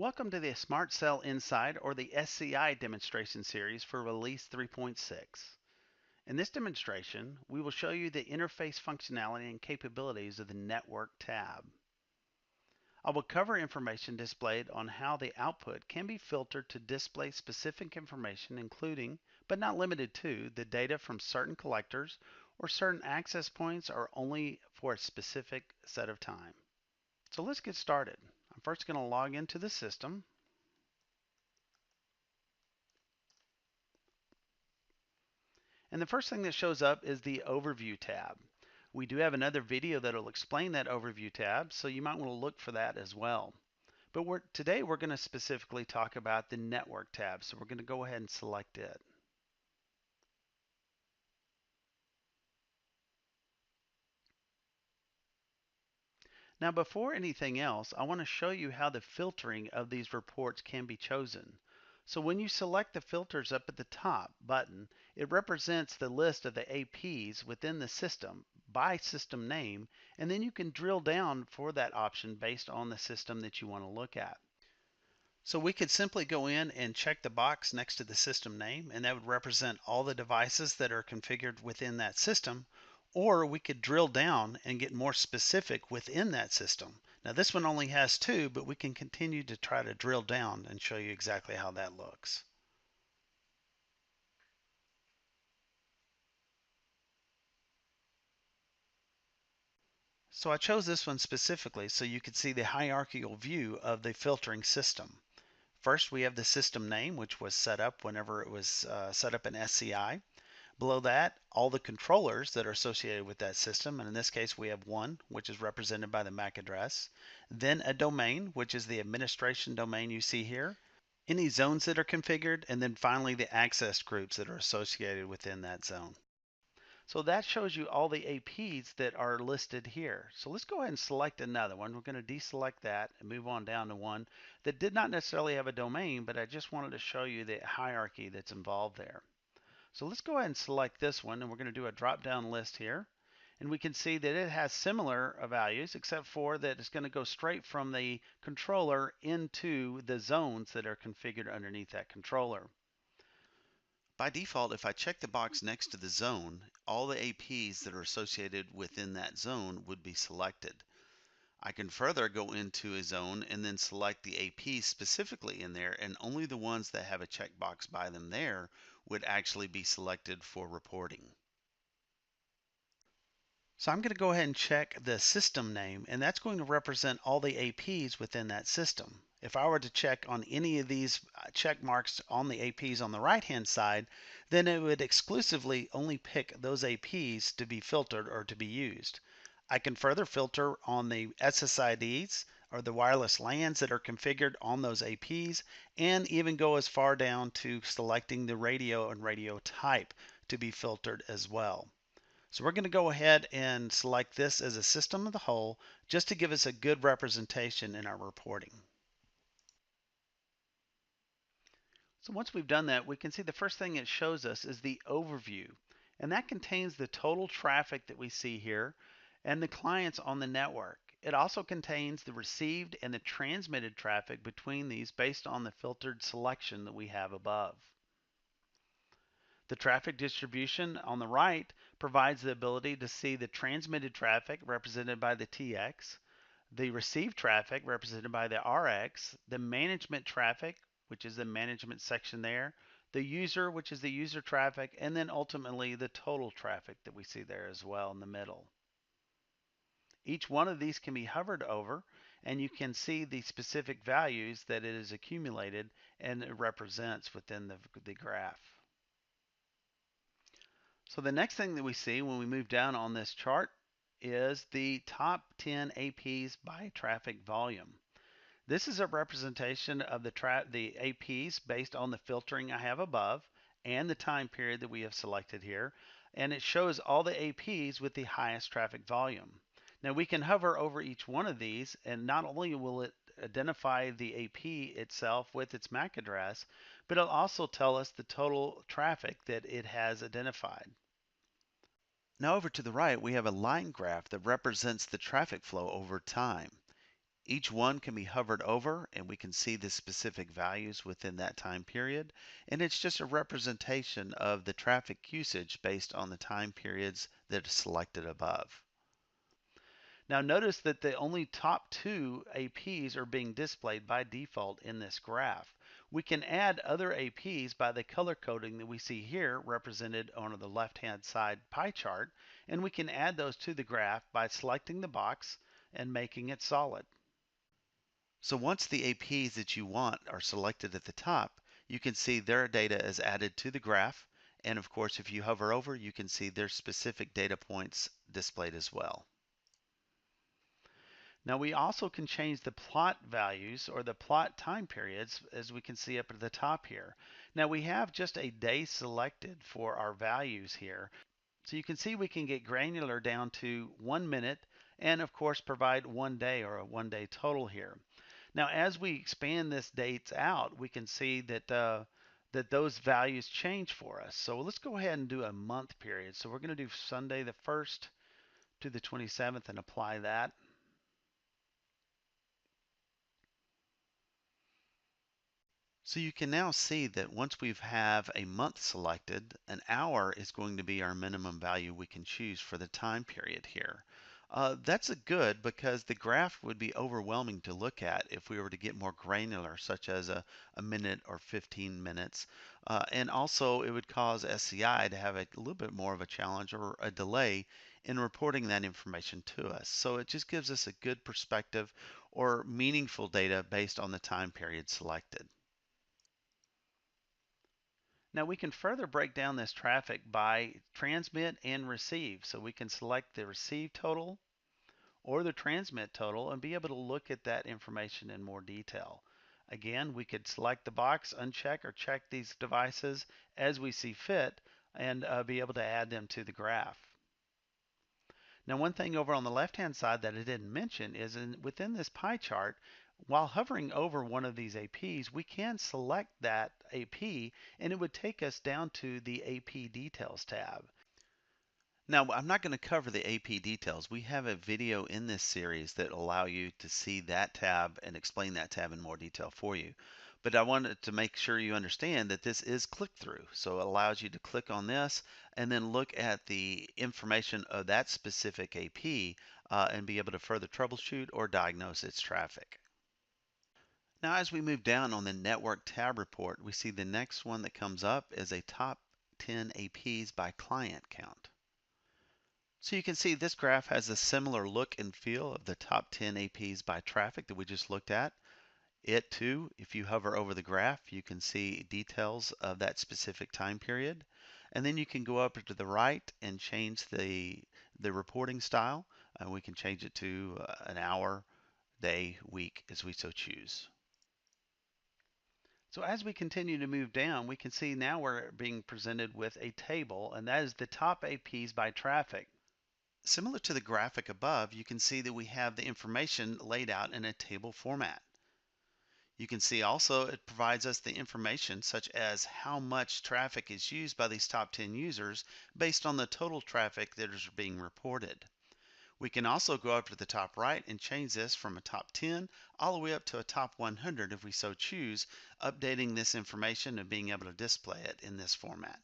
Welcome to the SmartCell Inside or the SCI demonstration series for release 3.6. In this demonstration, we will show you the interface functionality and capabilities of the Network tab. I will cover information displayed on how the output can be filtered to display specific information including, but not limited to, the data from certain collectors or certain access points or only for a specific set of time. So let's get started. I'm first going to log into the system. And the first thing that shows up is the Overview tab. We do have another video that will explain that Overview tab, so you might want to look for that as well. But today we're going to specifically talk about the Network tab, so we're going to go ahead and select it. Now before anything else, I want to show you how the filtering of these reports can be chosen. So when you select the filters up at the top button, it represents the list of the APs within the system by system name, and then you can drill down for that option based on the system that you want to look at. So we could simply go in and check the box next to the system name, and that would represent all the devices that are configured within that system, or we could drill down and get more specific within that system. Now this one only has 2, but we can continue to try to drill down and show you exactly how that looks. So I chose this one specifically so you could see the hierarchical view of the filtering system. First, we have the system name, which was set up whenever it was set up in SCI. Below that, all the controllers that are associated with that system, and in this case we have one, which is represented by the MAC address. Then a domain, which is the administration domain you see here. Any zones that are configured, and then finally the access groups that are associated within that zone. So that shows you all the APs that are listed here. So let's go ahead and select another one. We're going to deselect that and move on down to one that did not necessarily have a domain, but I just wanted to show you the hierarchy that's involved there. So let's go ahead and select this one, and we're going to do a drop down list here. And we can see that it has similar values, except for that it's going to go straight from the controller into the zones that are configured underneath that controller. By default, if I check the box next to the zone, all the APs that are associated within that zone would be selected. I can further go into a zone and then select the APs specifically in there, and only the ones that have a checkbox by them there would actually be selected for reporting. So I'm going to go ahead and check the system name, and that's going to represent all the APs within that system. If I were to check on any of these check marks on the APs on the right hand side, then it would exclusively only pick those APs to be filtered or to be used. I can further filter on the SSIDs or the wireless LANs that are configured on those APs, and even go as far down to selecting the radio and radio type to be filtered as well. So we're going to go ahead and select this as a system of the whole just to give us a good representation in our reporting. So once we've done that, we can see the first thing it shows us is the overview, and that contains the total traffic that we see here and the clients on the network. It also contains the received and the transmitted traffic between these based on the filtered selection that we have above. The traffic distribution on the right provides the ability to see the transmitted traffic represented by the TX, the received traffic represented by the RX, the management traffic, which is the management section there, the user, which is the user traffic, and then ultimately the total traffic that we see there as well in the middle. Each one of these can be hovered over, and you can see the specific values that it is accumulated and it represents within the graph. So the next thing that we see when we move down on this chart is the top 10 APs by traffic volume. This is a representation of the APs based on the filtering I have above and the time period that we have selected here, and it shows all the APs with the highest traffic volume. Now we can hover over each one of these, and not only will it identify the AP itself with its MAC address, but it'll also tell us the total traffic that it has identified. Now over to the right, we have a line graph that represents the traffic flow over time. Each one can be hovered over and we can see the specific values within that time period. And it's just a representation of the traffic usage based on the time periods that are selected above. Now notice that the only top two APs are being displayed by default in this graph. We can add other APs by the color coding that we see here represented on the left-hand side pie chart, and we can add those to the graph by selecting the box and making it solid. So once the APs that you want are selected at the top, you can see their data is added to the graph. And of course, if you hover over, you can see their specific data points displayed as well. Now we also can change the plot values or the plot time periods, as we can see up at the top here. Now we have just a day selected for our values here. So you can see we can get granular down to 1 minute and of course provide 1 day or a 1 day total here. Now as we expand this dates out, we can see that those values change for us. So let's go ahead and do a month period. So we're going to do Sunday the 1st to the 27th and apply that. So you can now see that once we have a month selected, an hour is going to be our minimum value we can choose for the time period here. That's a good because the graph would be overwhelming to look at if we were to get more granular, such as a minute or 15 minutes. And also it would cause SCI to have a little bit more of a challenge or a delay in reporting that information to us. So it just gives us a good perspective or meaningful data based on the time period selected. Now we can further break down this traffic by transmit and receive. So we can select the receive total or the transmit total and be able to look at that information in more detail. Again, we could select the box, uncheck or check these devices as we see fit and be able to add them to the graph. Now one thing over on the left hand side that I didn't mention is within this pie chart, while hovering over one of these APs, we can select that AP and it would take us down to the AP details tab. Now, I'm not going to cover the AP details. We have a video in this series that allow you to see that tab and explain that tab in more detail for you. But I wanted to make sure you understand that this is click-through. So it allows you to click on this and then look at the information of that specific AP and be able to further troubleshoot or diagnose its traffic. Now, as we move down on the network tab report, we see the next one that comes up is a top 10 APs by client count. So you can see this graph has a similar look and feel of the top 10 APs by traffic that we just looked at. It too, if you hover over the graph, you can see details of that specific time period. And then you can go up to the right and change the reporting style. We can change it to an hour, day, week, as we so choose. So as we continue to move down, we can see now we're being presented with a table, and that is the top APs by traffic. Similar to the graphic above, you can see that we have the information laid out in a table format. You can see also it provides us the information such as how much traffic is used by these top 10 users based on the total traffic that is being reported. We can also go up to the top right and change this from a top 10 all the way up to a top 100 if we so choose, updating this information and being able to display it in this format.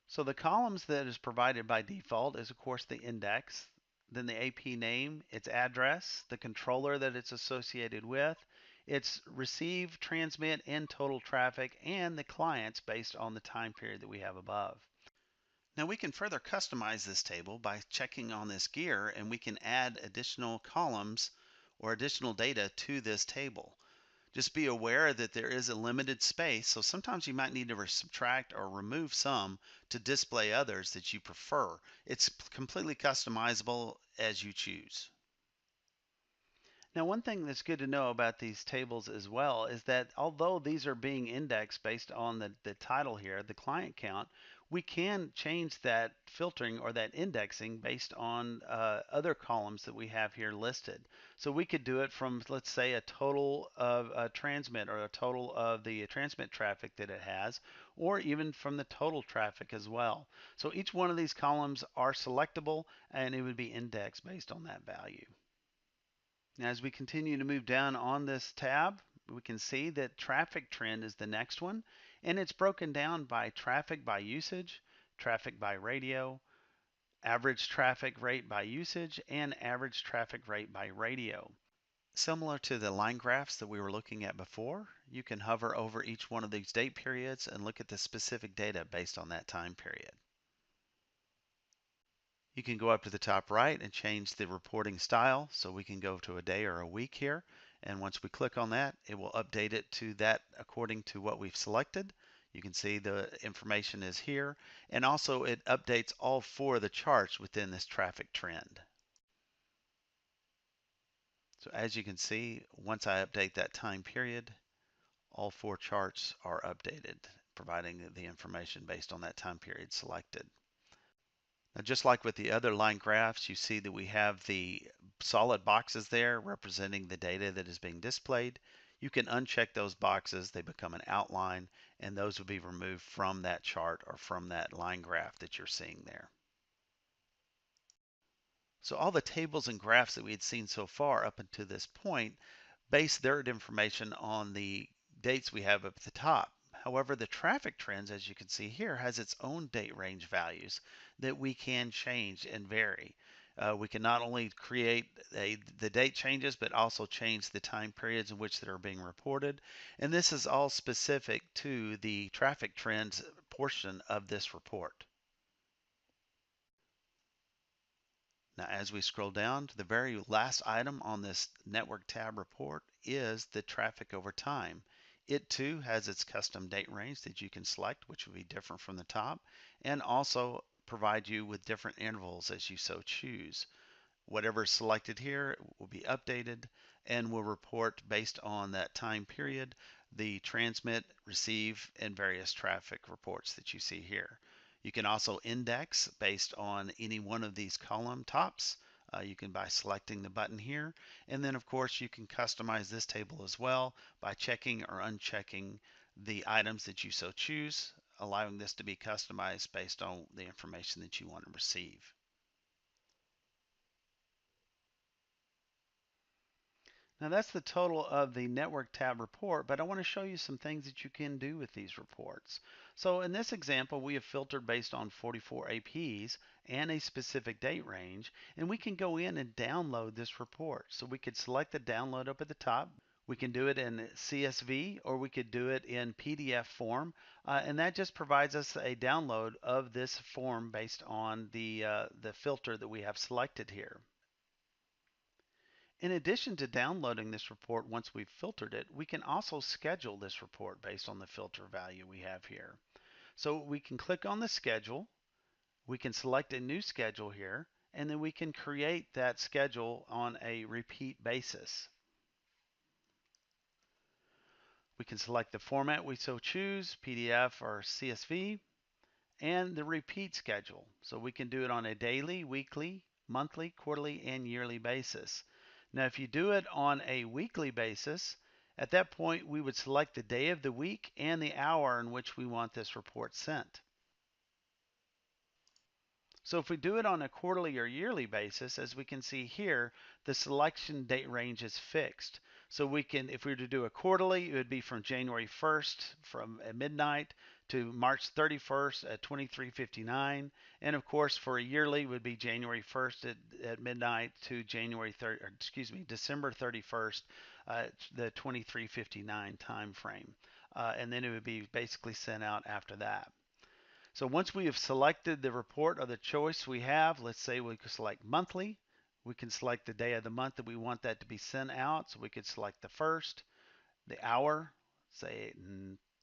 So the columns that is provided by default is of course the index, then the AP name, its address, the controller that it's associated with, its receive, transmit, and total traffic, and the clients based on the time period that we have above. Now we can further customize this table by checking on this gear and we can add additional columns or additional data to this table. Just be aware that there is a limited space, so sometimes you might need to subtract or remove some to display others that you prefer. It's completely customizable as you choose. Now, one thing that's good to know about these tables as well is that although these are being indexed based on the title here, the client count, we can change that filtering or that indexing based on other columns that we have here listed. So we could do it from, let's say, a total of a transmit or a total of the transmit traffic that it has, or even from the total traffic as well. So each one of these columns are selectable and it would be indexed based on that value. Now, as we continue to move down on this tab, we can see that traffic trend is the next one, and it's broken down by traffic by usage, traffic by radio, average traffic rate by usage, and average traffic rate by radio. Similar to the line graphs that we were looking at before, you can hover over each one of these date periods and look at the specific data based on that time period. You can go up to the top right and change the reporting style, so we can go to a day or a week here, and once we click on that, it will update it to that according to what we've selected. You can see the information is here, and also it updates all four of the charts within this traffic trend. So as you can see, once I update that time period, all four charts are updated, providing the information based on that time period selected. Now, just like with the other line graphs, you see that we have the solid boxes there representing the data that is being displayed. You can uncheck those boxes, they become an outline, and those will be removed from that chart or from that line graph that you're seeing there. So all the tables and graphs that we had seen so far up until this point base their information on the dates we have up at the top. However, the traffic trends, as you can see here, has its own date range values that we can change and vary. We can not only create the date changes, but also change the time periods in which they are being reported. And this is all specific to the traffic trends portion of this report. Now, as we scroll down to the very last item on this network tab report is the traffic over time. It too has its custom date range that you can select, which will be different from the top, and also provide you with different intervals as you so choose. Whatever is selected here will be updated and will report based on that time period the transmit, receive, and various traffic reports that you see here. You can also index based on any one of these column tops. You can by selecting the button here, and then of course you can customize this table as well by checking or unchecking the items that you so choose, allowing this to be customized based on the information that you want to receive. Now that's the total of the network tab report, but I want to show you some things that you can do with these reports. So in this example, we have filtered based on 44 APs and a specific date range, and we can go in and download this report. So we could select the download up at the top. We can do it in CSV or we could do it in PDF form, and that just provides us a download of this form based on the filter that we have selected here. In addition to downloading this report once we've filtered it, we can also schedule this report based on the filter value we have here. So we can click on the schedule, we can select a new schedule here, and then we can create that schedule on a repeat basis. We can select the format we so choose, PDF or CSV, and the repeat schedule. So we can do it on a daily, weekly, monthly, quarterly, and yearly basis. Now, if you do it on a weekly basis, at that point we would select the day of the week and the hour in which we want this report sent. So if we do it on a quarterly or yearly basis, as we can see here, the selection date range is fixed. So we can, if we were to do a quarterly, it would be from January 1st from at midnight to March 31st at 23:59, and of course for a yearly it would be January 1st at midnight to December 31st, the 23:59 time frame, and then it would be basically sent out after that. So once we have selected the report or the choice we have, let's say we could select monthly, we can select the day of the month that we want that to be sent out. So we could select the first, the hour, say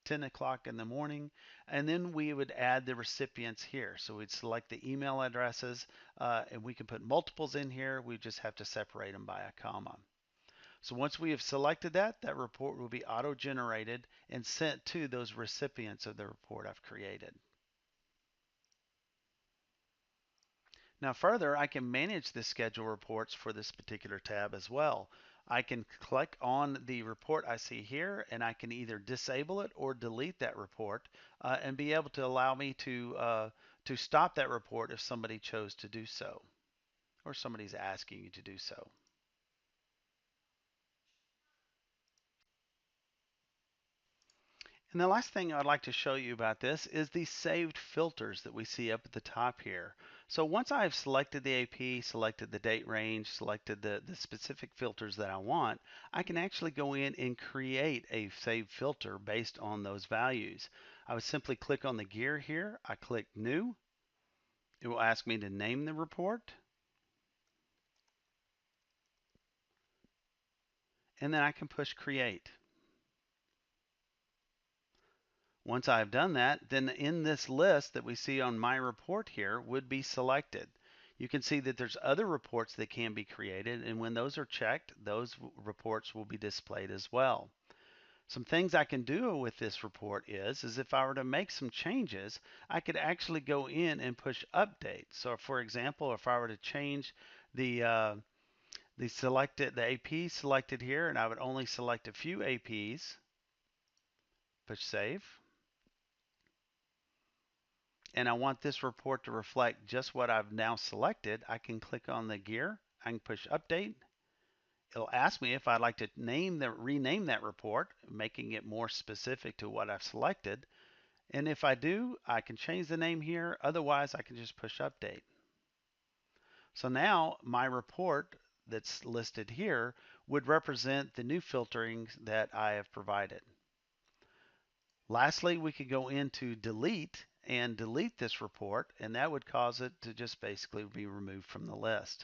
10 o'clock in the morning, and then we would add the recipients here. So we'd select the email addresses, and we can put multiples in here. We just have to separate them by a comma. So once we have selected that, that report will be auto-generated and sent to those recipients of the report I've created. Now further, I can manage the schedule reports for this particular tab as well. I can click on the report I see here and I can either disable it or delete that report and be able to allow me to stop that report if somebody chose to do so or somebody's asking you to do so. And the last thing I'd like to show you about this is the saved filters that we see up at the top here. So once I've selected the AP, selected the date range, selected the specific filters that I want, I can actually go in and create a saved filter based on those values. I would simply click on the gear here. I click New. It will ask me to name the report. And then I can push Create. Once I've done that, then in this list that we see on my report here would be selected. You can see that there's other reports that can be created, and when those are checked, those reports will be displayed as well. Some things I can do with this report is if I were to make some changes, I could actually go in and push update. So for example, if I were to change the AP selected here, and I would only select a few APs, push save. And I want this report to reflect just what I've now selected, I can click on the gear, I can push update. It'll ask me if I'd like to rename that report, making it more specific to what I've selected. And if I do, I can change the name here. Otherwise, I can just push update. So now my report that's listed here would represent the new filtering that I have provided. Lastly, we could go into delete and delete this report, and that would cause it to just basically be removed from the list.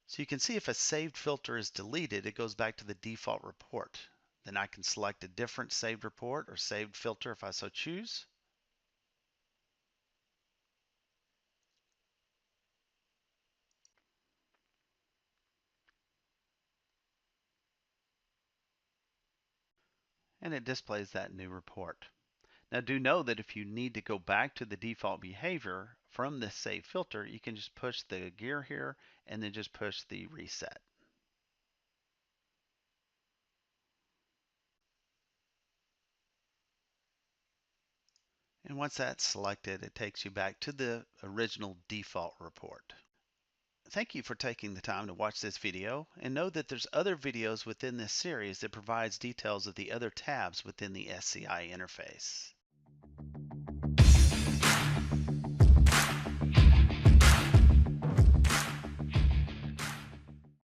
So you can see if a saved filter is deleted, it goes back to the default report. Then I can select a different saved report or saved filter if I so choose. And it displays that new report. Now do know that if you need to go back to the default behavior from this save filter, you can just push the gear here and then just push the reset. And once that's selected, it takes you back to the original default report. Thank you for taking the time to watch this video, and know that there's other videos within this series that provides details of the other tabs within the SCI interface.